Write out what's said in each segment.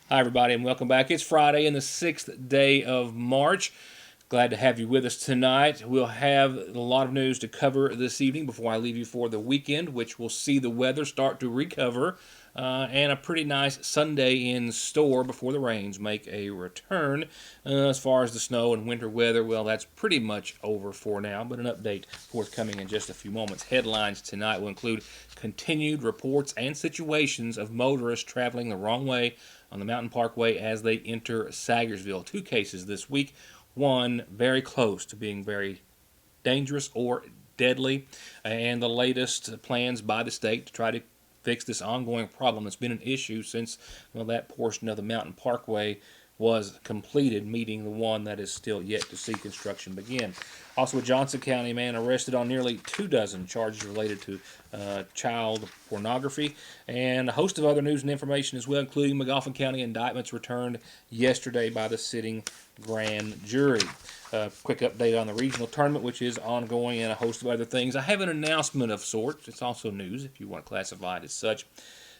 Hi, everybody, and welcome back. It's Friday and the 6th day of March. Glad to have you with us tonight. We'll have a lot of news to cover this evening before I leave you for the weekend, which will see the weather start to recover and a pretty nice Sunday in store before the rains make a return. As far as the snow and winter weather, well, that's pretty much over for now, but an update forthcoming in just a few moments. Headlines tonight will include continued reports and situations of motorists traveling the wrong way on the Mountain Parkway as they enter Salyersville. Two cases this week, one very close to being very dangerous or deadly, and the latest plans by the state to try to fix this ongoing problem that's been an issue since that portion of the Mountain Parkway was completed, meeting the one that is still yet to see construction begin. Also, a Johnson County man arrested on nearly 24 charges related to child pornography, and a host of other news and information as well, including McGoffin County indictments returned yesterday by the sitting grand jury. Quick update on the regional tournament, which is ongoing, and a host of other things. I have an announcement of sorts. It's also news, if you want to classify it as such.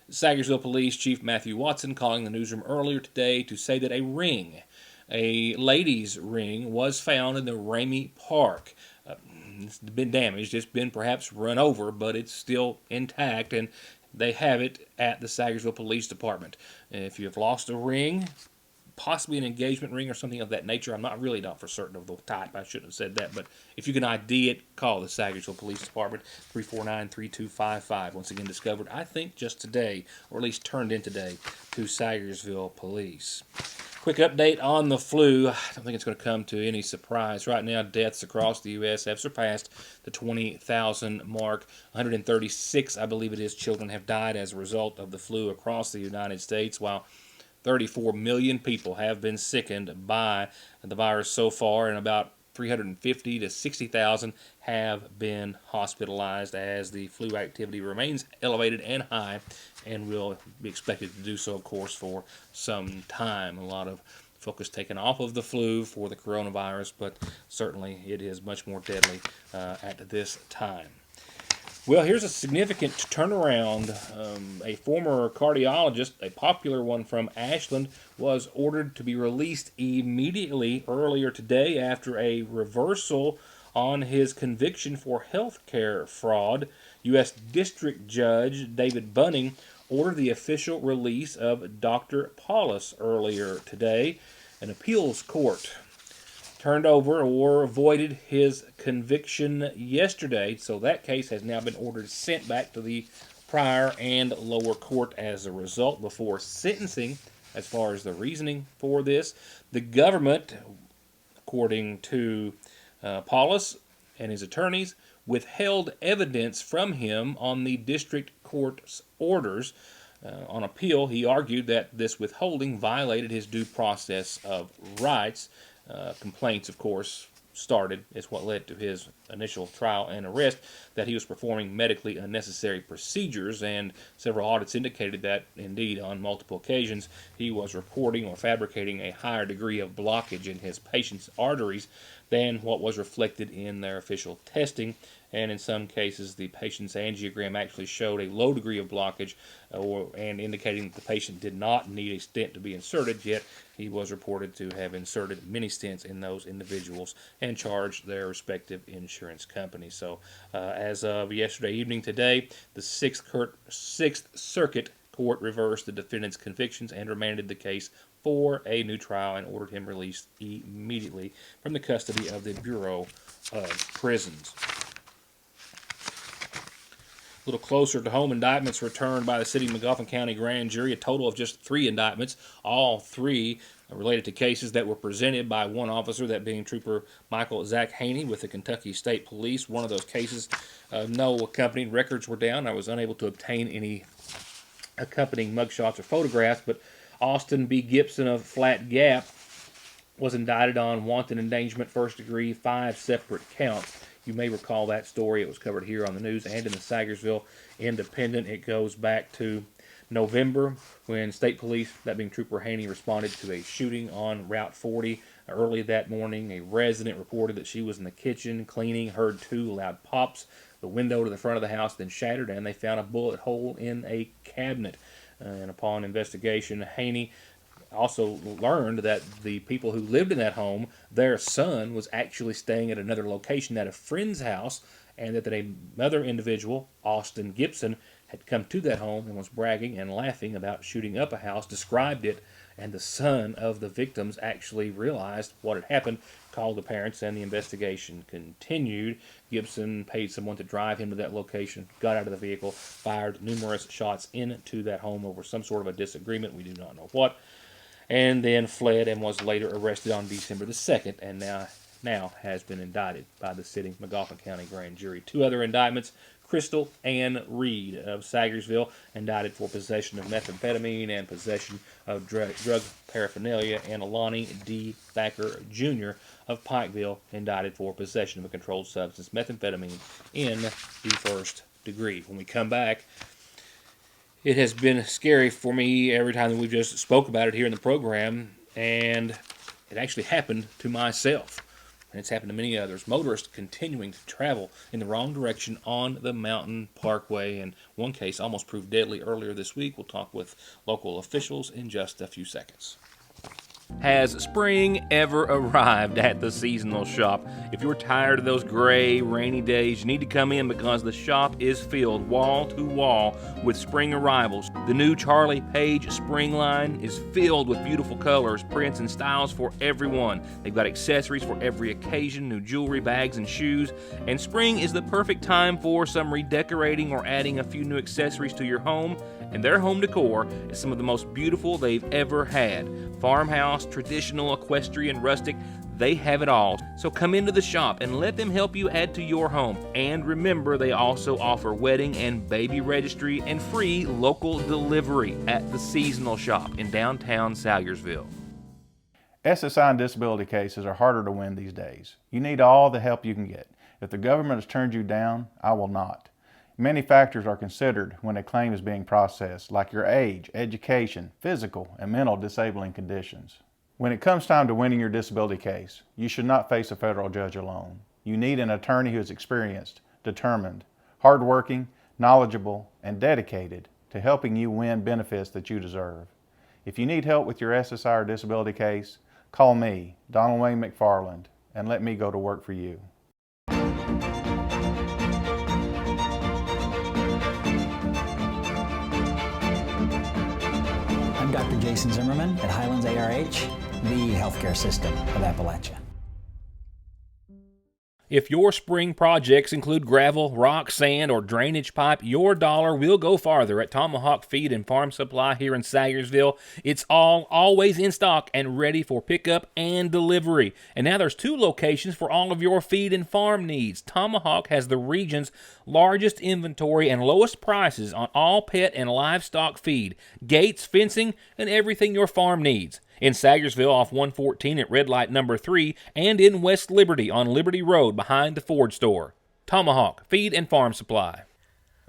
Salyersville Police Chief Matthew Watson calling the newsroom earlier today to say that a ladies' ring, was found in the Ramey Park. It's been damaged. It's been perhaps run over, but it's still intact, and they have it at the Salyersville Police Department. If you have lost a ring, possibly an engagement ring or something of that nature. I'm not for certain of the type. I shouldn't have said that. But if you can ID it, call the Salyersville Police Department, 349-3255. Once again, discovered, I think, just today, or at least turned in today, to Salyersville Police. Quick update on the flu. I don't think it's going to come to any surprise. Right now, deaths across the U.S. have surpassed the 20,000 mark. 136, I believe it is, children have died as a result of the flu across the United States, while 34 million people have been sickened by the virus so far, and about 350 to 60,000 have been hospitalized as the flu activity remains elevated and high and will be expected to do so, of course, for some time. A lot of focus taken off of the flu for the coronavirus, but certainly it is much more deadly at this time. Well, here's a significant turnaround. A former cardiologist, a popular one from Ashland, was ordered to be released immediately earlier today after a reversal on his conviction for health care fraud. U.S. District Judge David Bunning ordered the official release of Dr. Paulus earlier today. An appeals court turned over or avoided his conviction yesterday, so that case has now been ordered sent back to the prior and lower court as a result before sentencing. As far as the reasoning for this, the government, according to Paulus and his attorneys, withheld evidence from him on the district court's orders. On appeal, he argued that this withholding violated his due process of rights. Complaints, of course, started is what led to his initial trial and arrest, that he was performing medically unnecessary procedures, and several audits indicated that, indeed, on multiple occasions, he was reporting or fabricating a higher degree of blockage in his patients' arteries than what was reflected in their official testing, and in some cases the patient's angiogram actually showed a low degree of blockage and indicating that the patient did not need a stent to be inserted, yet he was reported to have inserted many stents in those individuals and charged their respective insurance companies. So as of yesterday evening today, the Sixth Circuit Court reversed the defendant's convictions and remanded the case for a new trial and ordered him released immediately from the custody of the Bureau of Prisons. A little closer to home, indictments returned by the city of McGoffin County grand jury, a total of just 3 indictments, all 3 related to cases that were presented by one officer, that being Trooper Michael Zach Haney with the Kentucky State Police. One of those cases, no accompanying records were down. I was unable to obtain any accompanying mugshots or photographs, but Austin B. Gibson of Flat Gap was indicted on wanton endangerment, first degree, 5 separate counts. You may recall that story. It was covered here on the news and in the Salyersville Independent. It goes back to November when state police, that being Trooper Haney, responded to a shooting on Route 40. Early that morning, a resident reported that she was in the kitchen cleaning, heard 2 loud pops. The window to the front of the house then shattered, and they found a bullet hole in a cabinet. And upon investigation, Haney also learned that the people who lived in that home, their son was actually staying at another location at a friend's house, and that another individual, Austin Gibson, had come to that home and was bragging and laughing about shooting up a house, described it, and the son of the victims actually realized what had happened, called the parents, and the investigation continued. Gibson paid someone to drive him to that location, got out of the vehicle, fired numerous shots into that home over some sort of a disagreement, we do not know what, and then fled and was later arrested on December the 2nd, and now has been indicted by the sitting Magoffin County grand jury. Two other indictments: Crystal Ann Reed of Salyersville, indicted for possession of methamphetamine and possession of drug paraphernalia, and Alani D. Thacker Jr. of Pikeville, indicted for possession of a controlled substance, methamphetamine, in the first degree. When we come back, it has been scary for me every time that we've just spoke about it here in the program, and it actually happened to myself. And it's happened to many others. Motorists continuing to travel in the wrong direction on the Mountain Parkway. And one case almost proved deadly earlier this week. We'll talk with local officials in just a few seconds. Has spring ever arrived at the seasonal shop? If you're tired of those gray, rainy days, you need to come in because the shop is filled wall to wall with spring arrivals. The new Charlie Page spring line is filled with beautiful colors, prints, and styles for everyone. They've got accessories for every occasion, new jewelry, bags, and shoes. And spring is the perfect time for some redecorating or adding a few new accessories to your home. And their home decor is some of the most beautiful they've ever had. Farmhouse, traditional, equestrian, rustic, they have it all. So come into the shop and let them help you add to your home. And remember, they also offer wedding and baby registry and free local delivery at the seasonal shop in downtown Salyersville. SSI and disability cases are harder to win these days. You need all the help you can get. If the government has turned you down, I will not. Many factors are considered when a claim is being processed, like your age, education, physical, and mental disabling conditions. When it comes time to winning your disability case, you should not face a federal judge alone. You need an attorney who is experienced, determined, hardworking, knowledgeable, and dedicated to helping you win benefits that you deserve. If you need help with your SSI or disability case, call me, Donald Wayne McFarland, and let me go to work for you. I'm Dr. Jason Zimmerman at Highlands ARH, the healthcare system of Appalachia. If your spring projects include gravel, rock, sand, or drainage pipe, your dollar will go farther at Tomahawk Feed and Farm Supply here in Salyersville. It's always in stock and ready for pickup and delivery. And now there's 2 locations for all of your feed and farm needs. Tomahawk has the region's largest inventory and lowest prices on all pet and livestock feed, gates, fencing, and everything your farm needs. In Salyersville off 114 at Red Light number 3, and in West Liberty on Liberty Road behind the Ford store. Tomahawk Feed and Farm Supply.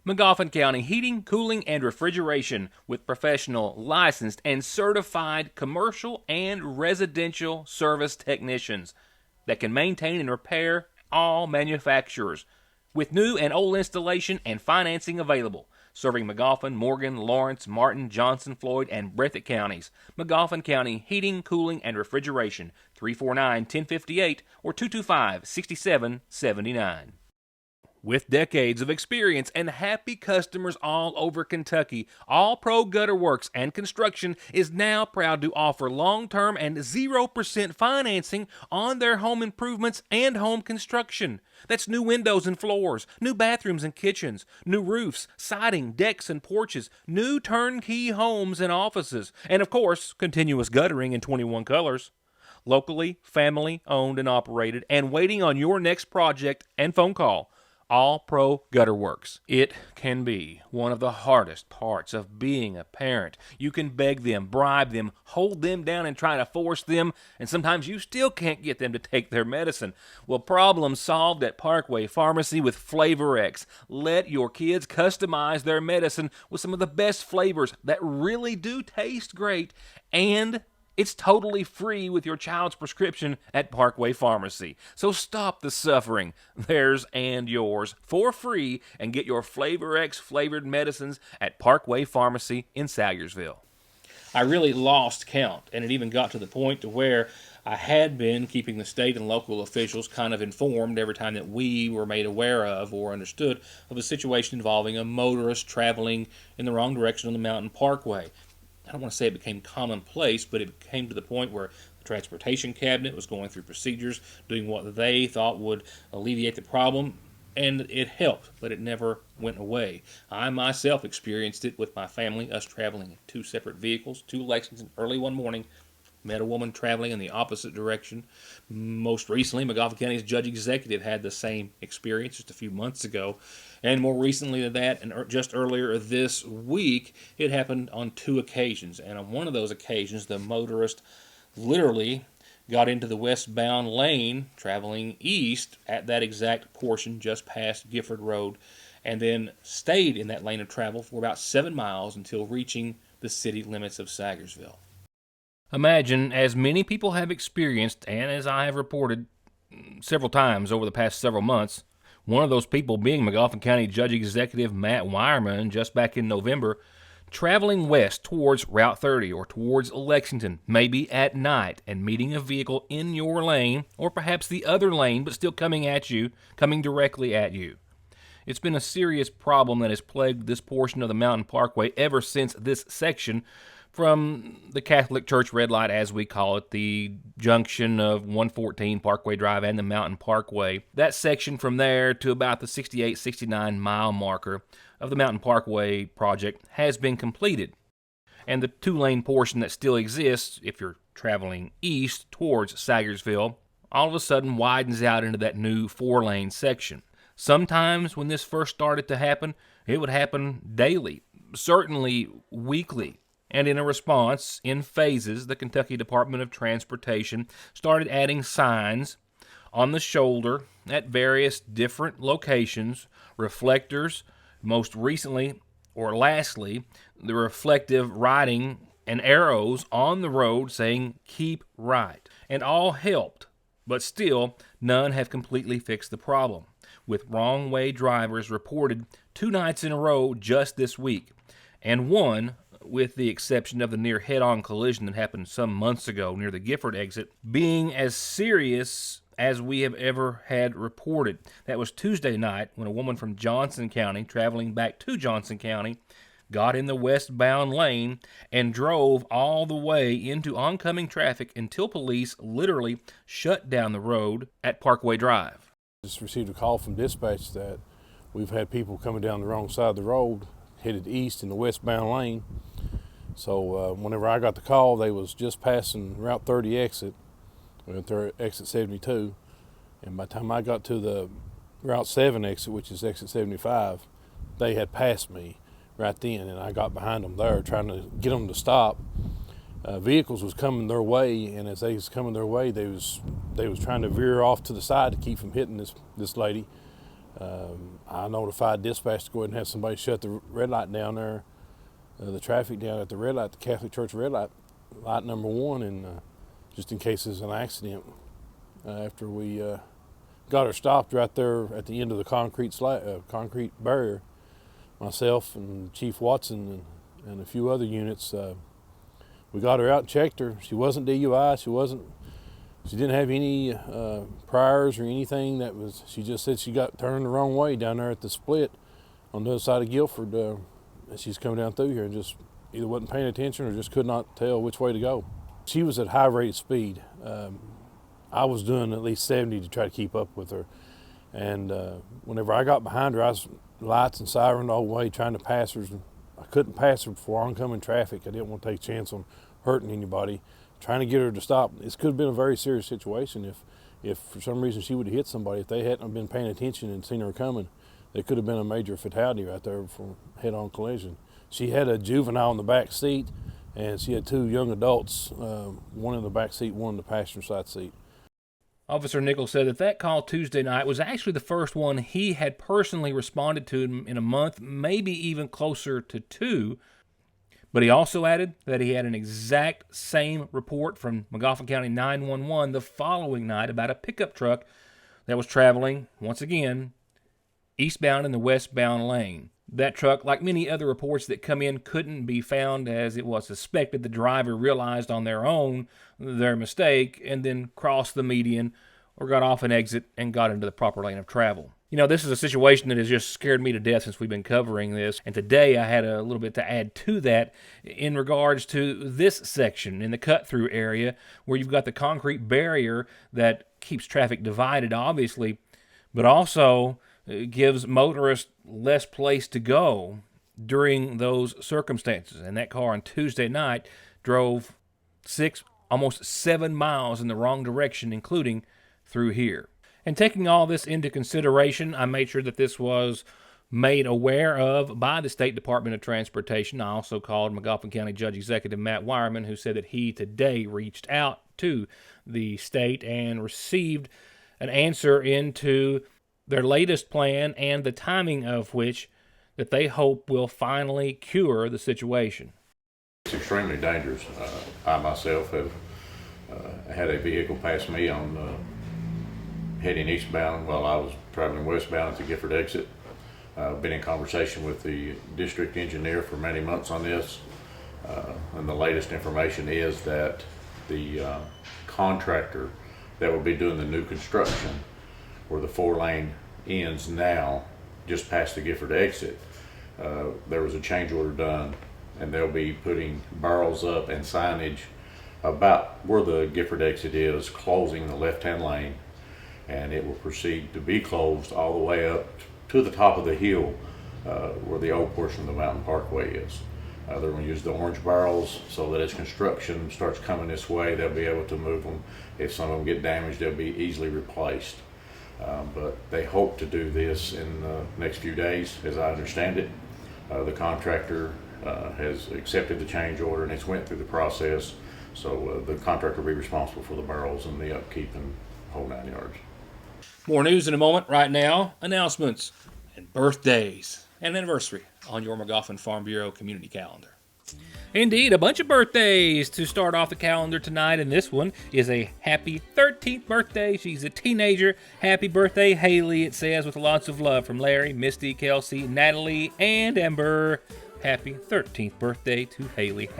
Magoffin County Heating, Cooling, and Refrigeration with professional, licensed, and certified commercial and residential service technicians that can maintain and repair all manufacturers with new and old installation and financing available. Serving Magoffin, Morgan, Lawrence, Martin, Johnson, Floyd, and Breathitt counties. Magoffin County Heating, Cooling, and Refrigeration, 349-1058 or 225-6779. With decades of experience and happy customers all over Kentucky, All Pro Gutter Works and Construction is now proud to offer long-term and 0% financing on their home improvements and home construction. That's new windows and floors, new bathrooms and kitchens, new roofs, siding, decks and porches, new turnkey homes and offices, and of course, continuous guttering in 21 colors. Locally, family-owned and operated, and waiting on your next project and phone call. All Pro Gutter Works. It can be one of the hardest parts of being a parent. You can beg them, bribe them, hold them down and try to force them, and sometimes you still can't get them to take their medicine. Well, problem solved at Parkway Pharmacy with Flavor X. Let your kids customize their medicine with some of the best flavors that really do taste great, and it's totally free with your child's prescription at Parkway Pharmacy. So stop the suffering, theirs and yours, for free, and get your Flavor X flavored medicines at Parkway Pharmacy in Salyersville. I really lost count, and it even got to the point to where I had been keeping the state and local officials kind of informed every time that we were made aware of or understood of a situation involving a motorist traveling in the wrong direction on the Mountain Parkway. I don't want to say it became commonplace, but it came to the point where the Transportation Cabinet was going through procedures, doing what they thought would alleviate the problem, and it helped, but it never went away. I myself experienced it with my family, us traveling in 2 separate vehicles to Lexington early one morning. Met a woman traveling in the opposite direction. Most recently, McGoffin County's judge executive had the same experience just a few months ago. And more recently than that, and just earlier this week, it happened on 2 occasions. And on one of those occasions, the motorist literally got into the westbound lane, traveling east at that exact portion just past Gifford Road, and then stayed in that lane of travel for about 7 miles until reaching the city limits of Salyersville. Imagine, as many people have experienced, and as I have reported several times over the past several months, one of those people being McGoffin County Judge Executive Matt Wireman just back in November, traveling west towards Route 30 or towards Lexington, maybe at night, and meeting a vehicle in your lane, or perhaps the other lane, but still coming directly at you. It's been a serious problem that has plagued this portion of the Mountain Parkway ever since this section from the Catholic Church red light, as we call it, the junction of 114 Parkway Drive and the Mountain Parkway. That section from there to about the 68-69 mile marker of the Mountain Parkway project has been completed. And the 2-lane portion that still exists, if you're traveling east towards Salyersville, all of a sudden widens out into that new 4-lane section. Sometimes when this first started to happen, it would happen daily, certainly weekly. And in a response, in phases, the Kentucky Department of Transportation started adding signs on the shoulder at various different locations, reflectors, most recently, or lastly, the reflective writing and arrows on the road saying, "Keep right." And all helped, but still, none have completely fixed the problem, with wrong-way drivers reported 2 nights in a row just this week, and one, with the exception of the near head-on collision that happened some months ago near the Gifford exit, being as serious as we have ever had reported. That was Tuesday night when a woman from Johnson County, traveling back to Johnson County, got in the westbound lane and drove all the way into oncoming traffic until police literally shut down the road at Parkway Drive. Just received a call from dispatch that we've had people coming down the wrong side of the road, headed east in the westbound lane. So whenever I got the call, they was just passing Route 30 exit, exit 72, and by the time I got to the Route 7 exit, which is exit 75, they had passed me right then, and I got behind them there trying to get them to stop. Vehicles was coming their way, and as they was coming their way, they was trying to veer off to the side to keep from hitting this lady. I notified dispatch to go ahead and have somebody shut the red light down there, the traffic down at the red light, the Catholic Church red light number 1, and just in case there's an accident. After we got her stopped right there at the end of the concrete barrier, myself and Chief Watson and a few other units, we got her out and checked her. She wasn't DUI. She didn't have any priors or anything. She just said she got turned the wrong way down there at the split on the other side of Guilford. And she's coming down through here and just either wasn't paying attention or just could not tell which way to go. She was at high rate of speed. I was doing at least 70 to try to keep up with her. And whenever I got behind her, I was lights and siren all the way trying to pass her. I couldn't pass her before oncoming traffic. I didn't want to take a chance on hurting anybody. Trying to get her to stop. This could have been a very serious situation if for some reason she would have hit somebody. If they hadn't been paying attention and seen her coming, there could have been a major fatality right there from head-on collision. She had a juvenile in the back seat, and she had 2 young adults, one in the back seat, one in the passenger side seat. Officer Nichols said that call Tuesday night was actually the first one he had personally responded to in a month, maybe even closer to 2. But he also added that he had an exact same report from McGoffin County 911 the following night about a pickup truck that was traveling, once again, eastbound in the westbound lane. That truck, like many other reports that come in, couldn't be found as it was suspected the driver realized on their own their mistake and then crossed the median or got off an exit and got into the proper lane of travel. You know, this is a situation that has just scared me to death since we've been covering this, and today I had a little bit to add to that in regards to this section in the cut-through area where you've got the concrete barrier that keeps traffic divided, obviously, but also gives motorists less place to go during those circumstances. And that car on Tuesday night drove 6, almost 7 miles in the wrong direction, including through here. And taking all this into consideration, I made sure that this was made aware of by the State Department of Transportation. I also called McGoffin County Judge Executive Matt Wireman, who said that he today reached out to the state and received an answer into their latest plan and the timing of which that they hope will finally cure the situation. It's extremely dangerous. I myself have had a vehicle pass me on heading eastbound while I was traveling westbound at the Gifford exit. I've been in conversation with the district engineer for many months on this, and the latest information is that the contractor that will be doing the new construction where the 4-lane ends now, just past the Gifford exit, there was a change order done, and they'll be putting barrels up and signage about where the Gifford exit is, closing the left-hand lane, and it will proceed to be closed all the way up to the top of the hill where the old portion of the Mountain Parkway is. They're going to use the orange barrels so that as construction starts coming this way, they'll be able to move them. If some of them get damaged, they'll be easily replaced. But they hope to do this in the next few days, as I understand it. The contractor has accepted the change order and it's went through the process. So the contractor will be responsible for the barrels and the upkeep and whole 9 yards. More news in a moment. Right now, announcements and birthdays and anniversary on your McGoffin Farm Bureau community calendar. Indeed, a bunch of birthdays to start off the calendar tonight, and this one is a happy 13th birthday. She's a teenager. Happy birthday, Haley, it says, with lots of love from Larry, Misty, Kelsey, Natalie, and Ember. Happy 13th birthday to Haley.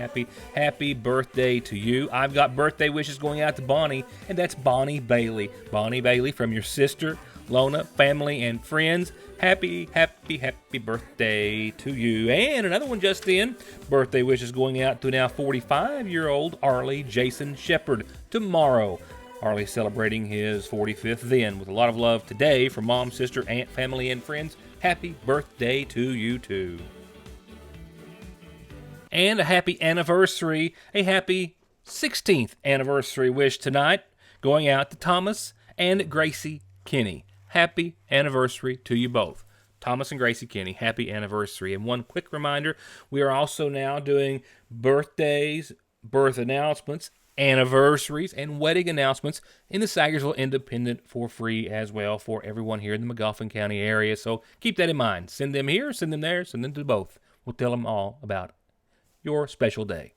Happy birthday to you. I've got birthday wishes going out to Bonnie, and that's Bonnie Bailey. Bonnie Bailey, from your sister, Lona, family, and friends. Happy birthday to you. And another one just in. Birthday wishes going out to now 45-year-old Arlie Jason Shepard tomorrow. Arlie celebrating his 45th then with a lot of love today from mom, sister, aunt, family, and friends. Happy birthday to you too. And a happy anniversary, a happy 16th anniversary wish tonight going out to Thomas and Gracie Kinney. Happy anniversary to you both. Thomas and Gracie Kinney, happy anniversary. And one quick reminder, we are also now doing birthdays, birth announcements, anniversaries, and wedding announcements in the Salyersville Independent for free as well for everyone here in the McGoffin County area. So keep that in mind. Send them here, send them there, send them to both. We'll tell them all about your special day.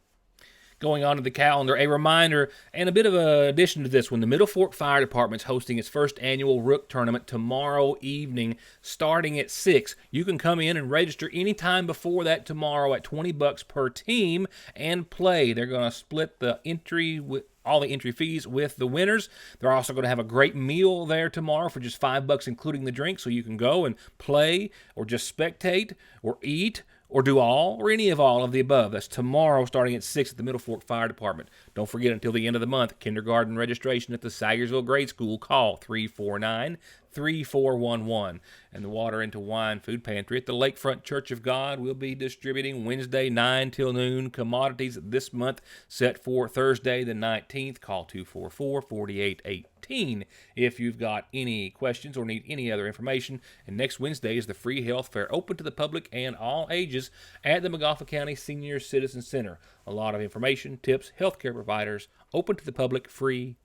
Going on to the calendar, a reminder and a bit of an addition to this one. The Middle Fork Fire Department is hosting its first annual Rook Tournament tomorrow evening, starting at 6. You can come in and register anytime before that tomorrow at $20 per team and play. They're going to split the entry with all the entry fees with the winners. They're also going to have a great meal there tomorrow for just $5, including the drink, so you can go and play or just spectate or eat or do all or any of all of the above. That's tomorrow starting at 6 at the Middle Fork Fire Department. Don't forget, until the end of the month, kindergarten registration at the Salyersville Grade School. Call 349-3411. And the Water into Wine Food Pantry at the Lakefront Church of God will be distributing Wednesday 9 till noon commodities this month set for Thursday the 19th. Call 244-4818 if you've got any questions or need any other information. And next Wednesday is the free health fair, open to the public and all ages at the McGoffin County Senior Citizen Center. A lot of information, tips, healthcare providers, open to the public, free.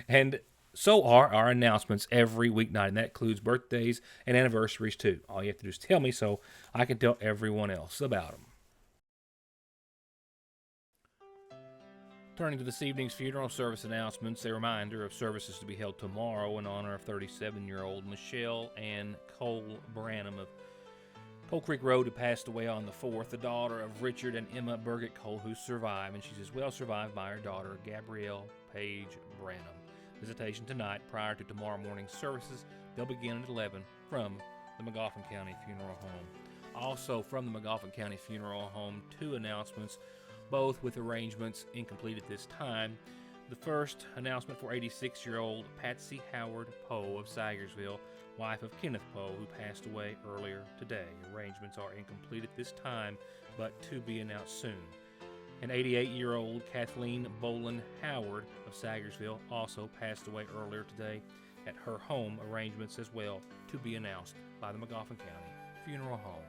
And so are our announcements every weeknight, and that includes birthdays and anniversaries too. All you have to do is tell me so I can tell everyone else about them. Turning to this evening's funeral service announcements, a reminder of services to be held tomorrow in honor of 37-year-old Michelle and Cole Branham of Pole Creek Road, who passed away on the 4th, the daughter of Richard and Emma Burgett Cole, who survived, and she's as well survived by her daughter, Gabrielle Page Branham. Visitation tonight prior to tomorrow morning's services. They'll begin at 11 from the McGoffin County Funeral Home. Also from the McGoffin County Funeral Home, 2 announcements, both with arrangements incomplete at this time. The first announcement for 86-year-old Patsy Howard Poe of Salyersville, wife of Kenneth Poe, who passed away earlier today. Arrangements are incomplete at this time, but to be announced soon. And 88-year-old Kathleen Boland Howard of Salyersville also passed away earlier today at her home. Arrangements as well to be announced by the McGoffin County Funeral Home.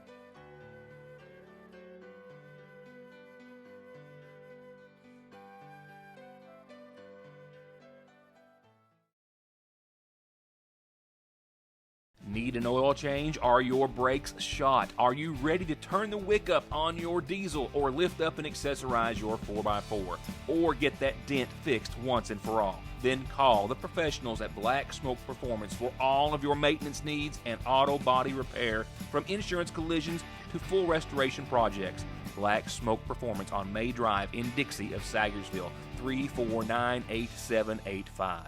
Need an oil change? Are your brakes shot? Are you ready to turn the wick up on your diesel or lift up and accessorize your 4x4? Or get that dent fixed once and for all? Then call the professionals at Black Smoke Performance for all of your maintenance needs and auto body repair, from insurance collisions to full restoration projects. Black Smoke Performance on May Drive in Dixie of Salyersville, 349-8785.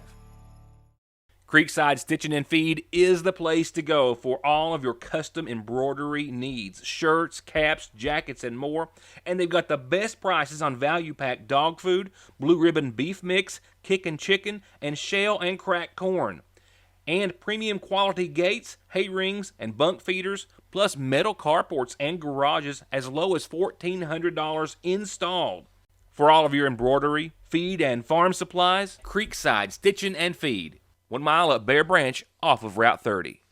Creekside Stitching and Feed is the place to go for all of your custom embroidery needs. Shirts, caps, jackets, and more. And they've got the best prices on value-pack dog food, blue ribbon beef mix, kickin' chicken, and shell and cracked corn. And premium quality gates, hay rings, and bunk feeders, plus metal carports and garages as low as $1,400 installed. For all of your embroidery, feed, and farm supplies, Creekside Stitching and Feed. 1 mile up Bear Branch off of Route 30.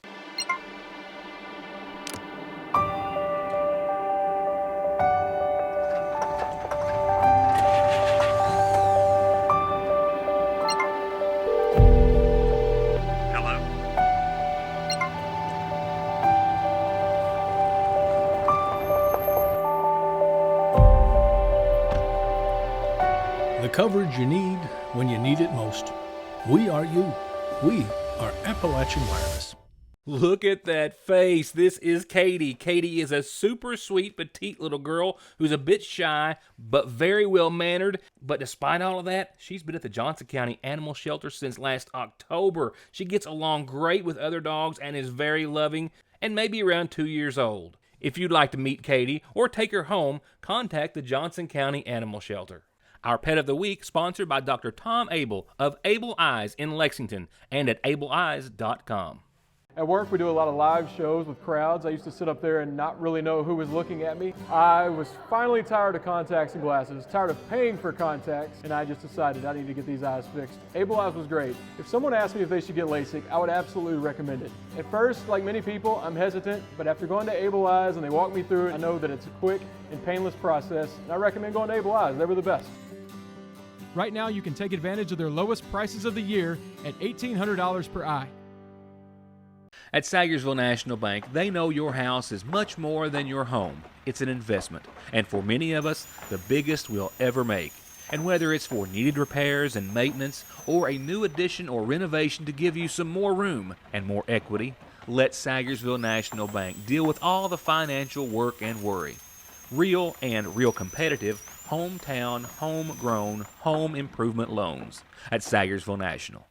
The coverage you need when you need it most. We are you. We are Appalachian Wireless. Look at that face. This is Katie. Katie is a super sweet, petite little girl who's a bit shy, but very well-mannered. But despite all of that, she's been at the Johnson County Animal Shelter since last October. She gets along great with other dogs and is very loving, and maybe around 2 years old. If you'd like to meet Katie or take her home, contact the Johnson County Animal Shelter. Our Pet of the Week, sponsored by Dr. Tom Abel of Able Eyes in Lexington and at ableeyes.com. At work, we do a lot of live shows with crowds. I used to sit up there and not really know who was looking at me. I was finally tired of contacts and glasses, tired of paying for contacts, and I just decided I need to get these eyes fixed. Able Eyes was great. If someone asked me if they should get LASIK, I would absolutely recommend it. At first, like many people, I'm hesitant, but after going to Able Eyes and they walk me through it, I know that it's a quick and painless process, and I recommend going to Able Eyes. They were the best. Right now, you can take advantage of their lowest prices of the year at $1,800 per eye. At Salyersville National Bank, they know your house is much more than your home. It's an investment, and for many of us, the biggest we'll ever make. And whether it's for needed repairs and maintenance, or a new addition or renovation to give you some more room and more equity, let Salyersville National Bank deal with all the financial work and worry. Real and real competitive, hometown, homegrown, home improvement loans at Salyersville National.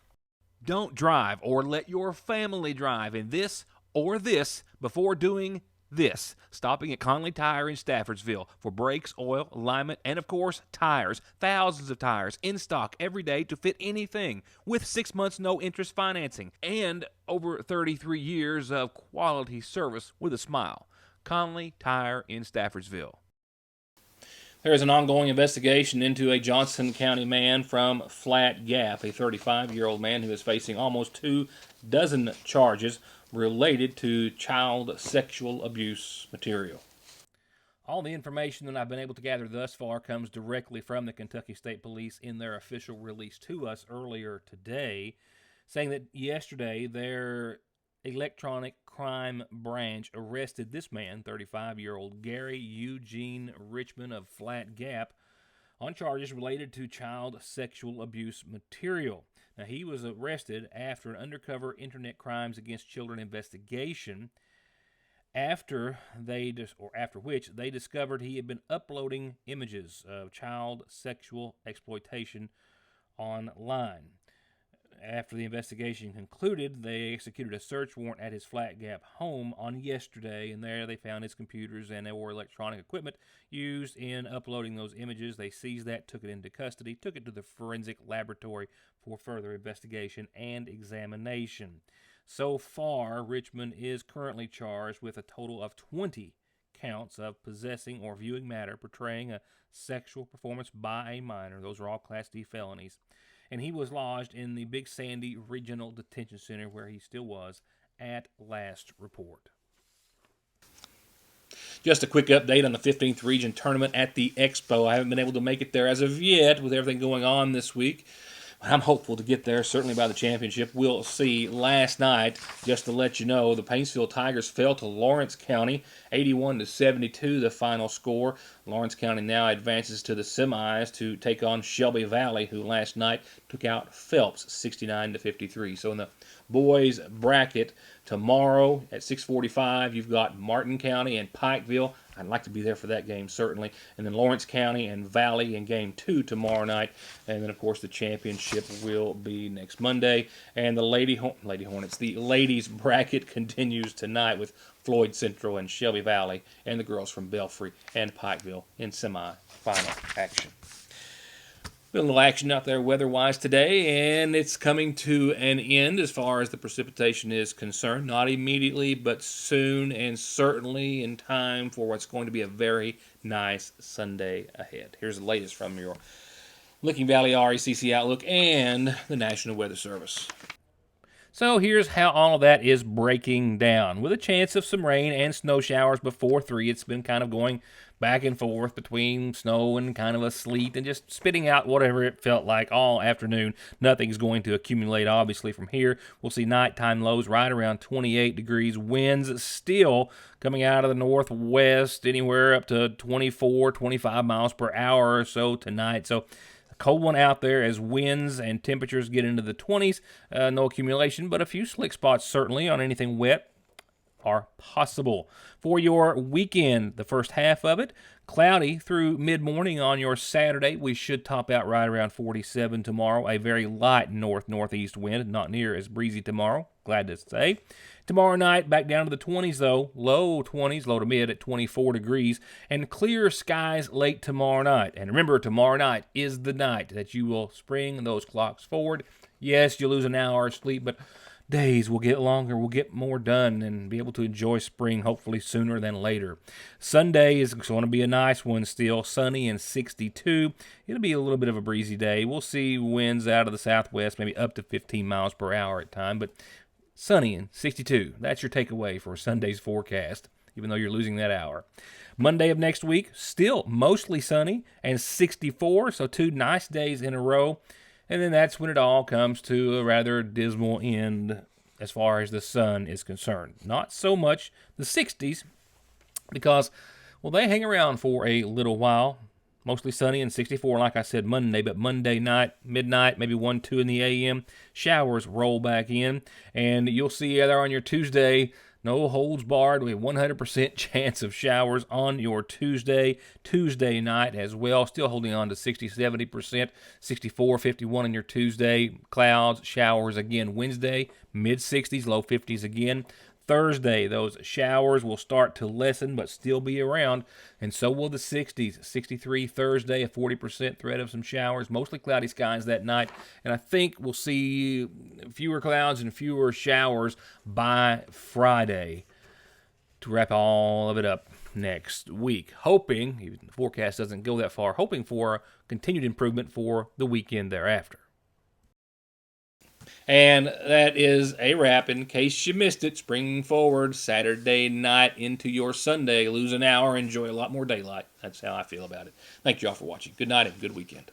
Don't drive or let your family drive in this or this before doing this. Stopping at Conley Tire in Staffordsville for brakes, oil, alignment, and of course, tires. Thousands of tires in stock every day to fit anything with 6 months no interest financing and over 33 years of quality service with a smile. Conley Tire in Staffordsville. There is an ongoing investigation into a Johnson County man from Flat Gap, a 35-year-old man who is facing almost 24 charges related to child sexual abuse material. All the information that I've been able to gather thus far comes directly from the Kentucky State Police in their official release to us earlier today, saying that yesterday their electronic crime branch arrested this man, 35-year-old Gary Eugene Richmond of Flat Gap, on charges related to child sexual abuse material. Now, he was arrested after an undercover Internet Crimes Against Children investigation after which they discovered he had been uploading images of child sexual exploitation online. After the investigation concluded, they executed a search warrant at his Flat Gap home on yesterday, and there they found his computers and or electronic equipment used in uploading those images. They seized that, took it into custody, took it to the forensic laboratory for further investigation and examination. So far, Richmond is currently charged with a total of 20 counts of possessing or viewing matter portraying a sexual performance by a minor. Those are all Class D felonies. And he was lodged in the Big Sandy Regional Detention Center, where he still was at last report. Just a quick update on the 15th Region Tournament at the Expo. I haven't been able to make it there as of yet with everything going on this week. I'm hopeful to get there, certainly by the championship. We'll see. Last night, just to let you know, the Paintsville Tigers fell to Lawrence County, 81-72, the final score. Lawrence County now advances to the semis to take on Shelby Valley, who last night took out Phelps, 69-53. So in the boys bracket tomorrow at 6:45, you've got Martin County and Pikeville. I'd like to be there for that game, certainly. And then Lawrence County and Valley in Game 2 tomorrow night. And then, of course, the championship will be next Monday. And the Lady Hornets, the ladies bracket continues tonight with Floyd Central and Shelby Valley and the girls from Belfry and Pikeville in semi-final action. A little action out there weather-wise today, and it's coming to an end as far as the precipitation is concerned. Not immediately, but soon, and certainly in time for what's going to be a very nice Sunday ahead. Here's the latest from your Licking Valley RECC Outlook and the National Weather Service. So here's how all of that is breaking down. With a chance of some rain and snow showers before 3, it's been kind of going back and forth between snow and kind of a sleet and just spitting out whatever it felt like all afternoon. Nothing's going to accumulate, obviously, from here. We'll see nighttime lows right around 28 degrees. Winds still coming out of the northwest, anywhere up to 24, 25 miles per hour or so tonight. So cold one out there as winds and temperatures get into the 20s. No accumulation, but a few slick spots certainly on anything wet are possible. For your weekend, the first half of it, cloudy through mid-morning on your Saturday. We should top out right around 47 tomorrow. A very light north-northeast wind, not near as breezy tomorrow, glad to say. Tomorrow night, back down to the 20s though, low 20s, low to mid at 24 degrees, and clear skies late tomorrow night. And remember, tomorrow night is the night that you will spring those clocks forward. Yes, you'll lose an hour of sleep, but days will get longer, we'll get more done, and be able to enjoy spring hopefully sooner than later. Sunday is going to be a nice one still, sunny and 62. It'll be a little bit of a breezy day. We'll see winds out of the southwest, maybe up to 15 miles per hour at time, but sunny and 62. That's your takeaway for Sunday's forecast, even though you're losing that hour. Monday of next week, still mostly sunny and 64, so 2 nice days in a row. And then that's when it all comes to a rather dismal end as far as the sun is concerned. Not so much the 60s because, well, they hang around for a little while. Mostly sunny and 64, like I said, Monday. But Monday night, midnight, maybe 1, 2 in the a.m., showers roll back in. And you'll see there on your Tuesday, no holds barred. We have 100% chance of showers on your Tuesday night as well. Still holding on to 60, 70%, 64, 51 on your Tuesday. Clouds, showers again Wednesday, mid-60s, low 50s again. Thursday, those showers will start to lessen but still be around, and so will the 60s. 63 Thursday, a 40% threat of some showers, mostly cloudy skies that night, and I think we'll see fewer clouds and fewer showers by Friday to wrap all of it up next week. Hoping, even the forecast doesn't go that far, hoping for continued improvement for the weekend thereafter. And that is a wrap. In case you missed it, spring forward Saturday night into your Sunday. Lose an hour, enjoy a lot more daylight. That's how I feel about it. Thank you all for watching. Good night and good weekend.